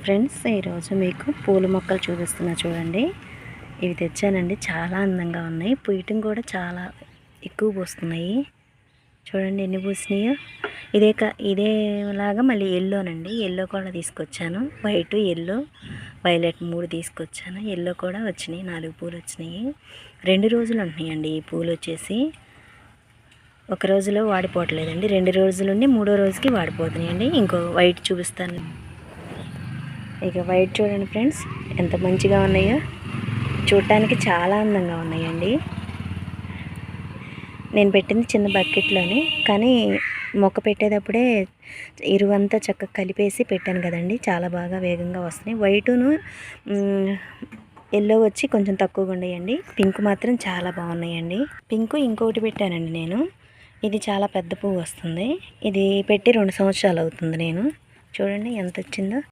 Friends, ఈరోజు మీకు పూల మొక్కలు చూపిస్తున్నా చూడండి. ఇవి తెచ్చానండి, చాలా అందంగా ఉన్నాయి. పూయటం కూడా చాలా ఎక్కువ పూస్తున్నాయి. చూడండి ఎన్ని పూసినాయో. ఇదేలాగా మళ్ళీ ఎల్లోనండి, ఎల్లో కూడా తీసుకొచ్చాను. వైట్, ఎల్లో, వైలెట్ 3 తీసుకొచ్చాను. ఎల్లో కూడా వచ్చినాయి, 4 పూలు వచ్చినాయి. 2 రోజులు ఉంటున్నాయండి ఈ పూలు వచ్చేసి. ఒక రోజులో వాడిపోవట్లేదండి, 2 రోజులుండి 3వ రోజుకి వాడిపోతున్నాయండి. ఇంకో వైట్ చూపిస్తాను. ఇక వైట్ చూడండి ఫ్రెండ్స్, ఎంత మంచిగా ఉన్నాయో. చూడటానికి చాలా అందంగా ఉన్నాయండి. నేను పెట్టింది చిన్న బకెట్లోనే, కానీ మొక్క పెట్టేటప్పుడే ఇరువంతా చక్కగా కలిపేసి పెట్టాను కదండి. చాలా బాగా వేగంగా వస్తున్నాయి. వైటును ఎల్లో వచ్చి కొంచెం తక్కువగా ఉన్నాయండి. పింక్ మాత్రం చాలా బాగున్నాయండి. పింక్ ఇంకొకటి పెట్టానండి నేను. ఇది చాలా పెద్ద పువ్వు వస్తుంది. ఇది పెట్టి 2 సంవత్సరాలు అవుతుంది. నేను చూడండి ఎంత వచ్చిందో.